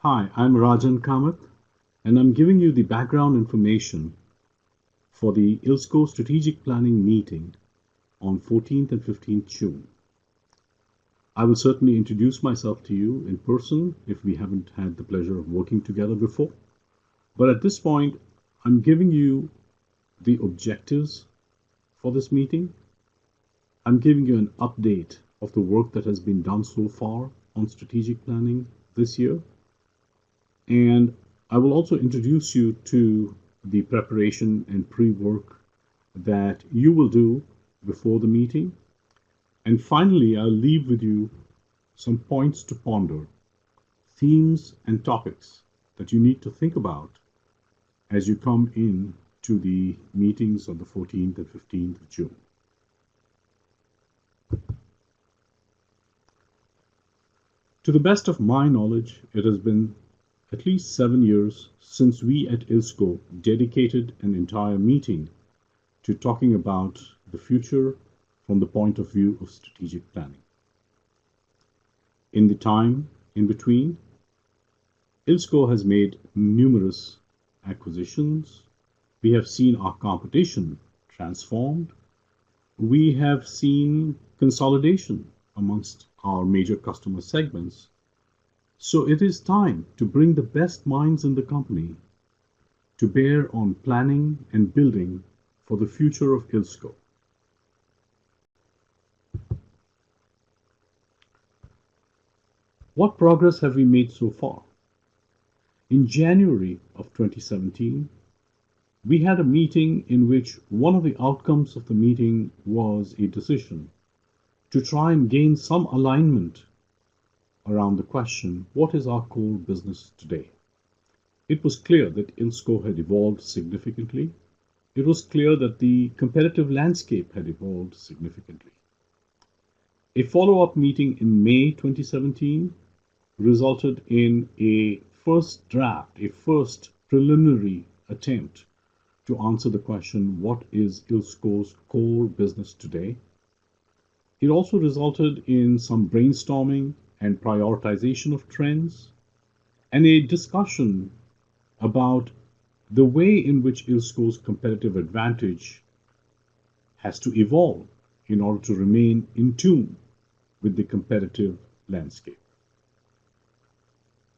Hi, I'm Rajan Kamath, and I'm giving you the background information for the ILSCO Strategic Planning meeting on 14th and 15th June. I will certainly introduce myself to you in person if we haven't had the pleasure of working together before. But at this point, I'm giving you the objectives for this meeting. I'm giving you an update of the work that has been done so far on strategic planning this year. And I will also introduce you to the preparation and pre-work that you will do before the meeting. And finally, I'll leave with you some points to ponder, themes and topics that you need to think about as you come in to the meetings on the 14th and 15th of June. To the best of my knowledge, it has been at least 7 years since we at ILSCO dedicated an entire meeting to talking about the future from the point of view of strategic planning. In the time in between, ILSCO has made numerous acquisitions. We have seen our competition transformed. We have seen consolidation amongst our major customer segments. So it is time to bring the best minds in the company to bear on planning and building for the future of ILSCO. What progress have we made so far? In January of 2017, we had a meeting in which one of the outcomes of the meeting was a decision to try and gain some alignment around the question, what is our core business today? It was clear that ILSCO had evolved significantly. It was clear that the competitive landscape had evolved significantly. A follow-up meeting in May 2017 resulted in a first draft, a first preliminary attempt to answer the question, what is ILSCO's core business today? It also resulted in some brainstorming and prioritization of trends, and a discussion about the way in which ILSCO's competitive advantage has to evolve in order to remain in tune with the competitive landscape.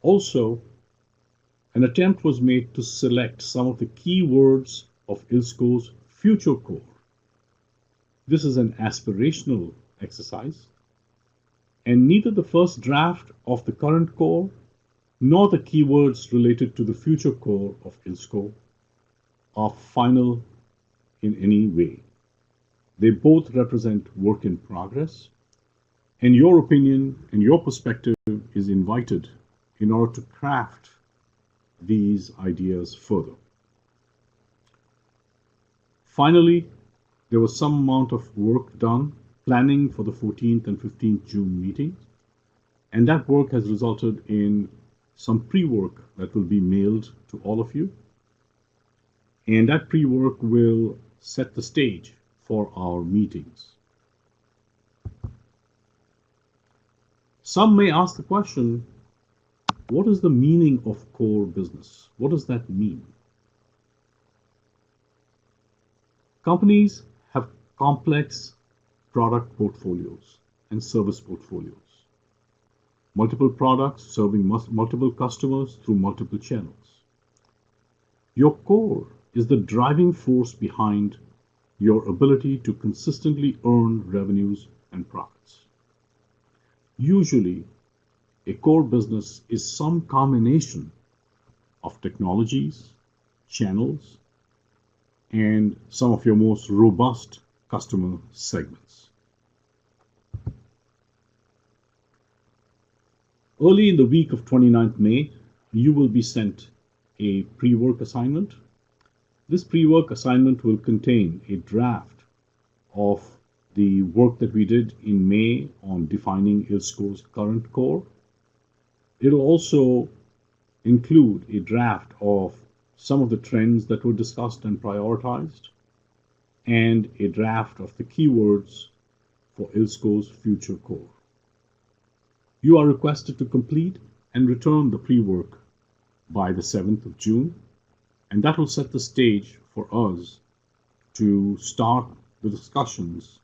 Also, an attempt was made to select some of the key words of ILSCO's future core. This is an aspirational exercise, and neither the first draft of the current core nor the keywords related to the future core of ILSCO are final in any way. They both represent work in progress, and your opinion and your perspective is invited in order to craft these ideas further. Finally, there was some amount of work done planning for the 14th and 15th June meeting, and that work has resulted in some pre-work that will be mailed to all of you, and that pre-work will set the stage for our meetings. Some may ask the question, what is the meaning of core business? What does that mean? Companies have complex product portfolios and service portfolios. Multiple products serving multiple customers through multiple channels. Your core is the driving force behind your ability to consistently earn revenues and profits. Usually, a core business is some combination of technologies, channels, and some of your most robust customer segments. Early in the week of 29th May, you will be sent a pre-work assignment. This pre-work assignment will contain a draft of the work that we did in May on defining ILSCO's current core. It'll also include a draft of some of the trends that were discussed and prioritized, and a draft of the keywords for ILSCO's future core. You are requested to complete and return the pre-work by the 7th of June, and that will set the stage for us to start the discussions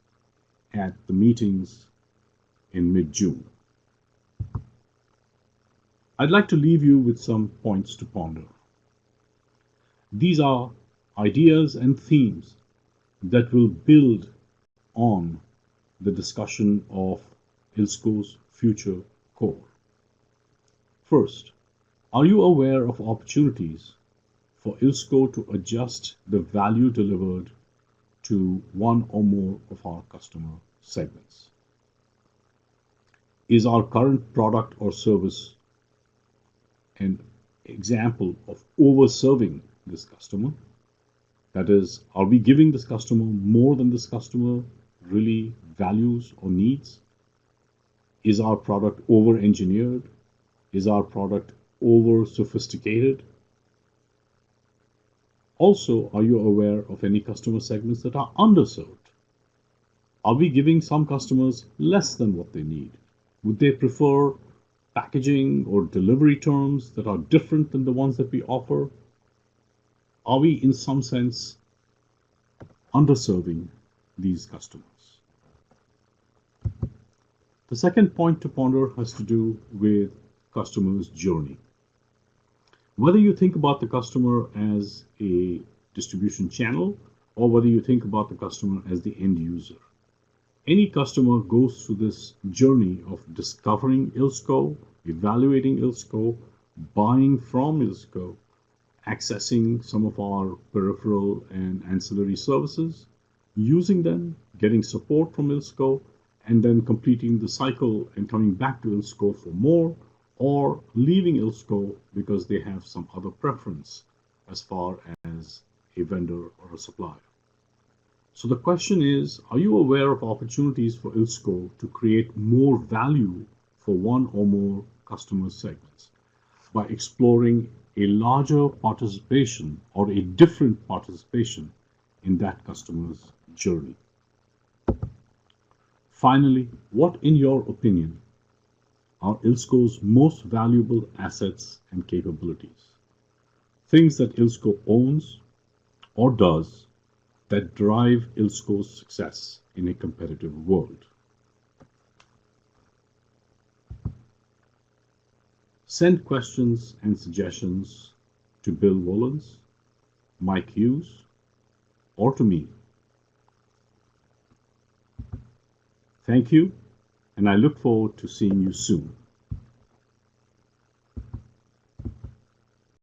at the meetings in mid-June. I'd like to leave you with some points to ponder. These are ideas and themes that will build on the discussion of ILSCO's future core. First, are you aware of opportunities for ILSCO to adjust the value delivered to one or more of our customer segments? Is our current product or service an example of over-serving this customer? That is, are we giving this customer more than this customer really values or needs? Is our product over-engineered? Is our product over-sophisticated? Also, are you aware of any customer segments that are underserved? Are we giving some customers less than what they need? Would they prefer packaging or delivery terms that are different than the ones that we offer? Are we, in some sense, underserving these customers? The second point to ponder has to do with customer's journey. Whether you think about the customer as a distribution channel or whether you think about the customer as the end user, any customer goes through this journey of discovering ILSCO, evaluating ILSCO, buying from ILSCO, accessing some of our peripheral and ancillary services, using them, getting support from ILSCO, and then completing the cycle and coming back to ILSCO for more, or leaving ILSCO because they have some other preference as far as a vendor or a supplier. So the question is, are you aware of opportunities for ILSCO to create more value for one or more customer segments by exploring a larger participation or a different participation in that customer's journey? Finally, what, in your opinion, are ILSCO's most valuable assets and capabilities? Things that ILSCO owns or does that drive ILSCO's success in a competitive world. Send questions and suggestions to Bill Wolens, Mike Hughes, or to me. Thank you, and I look forward to seeing you soon.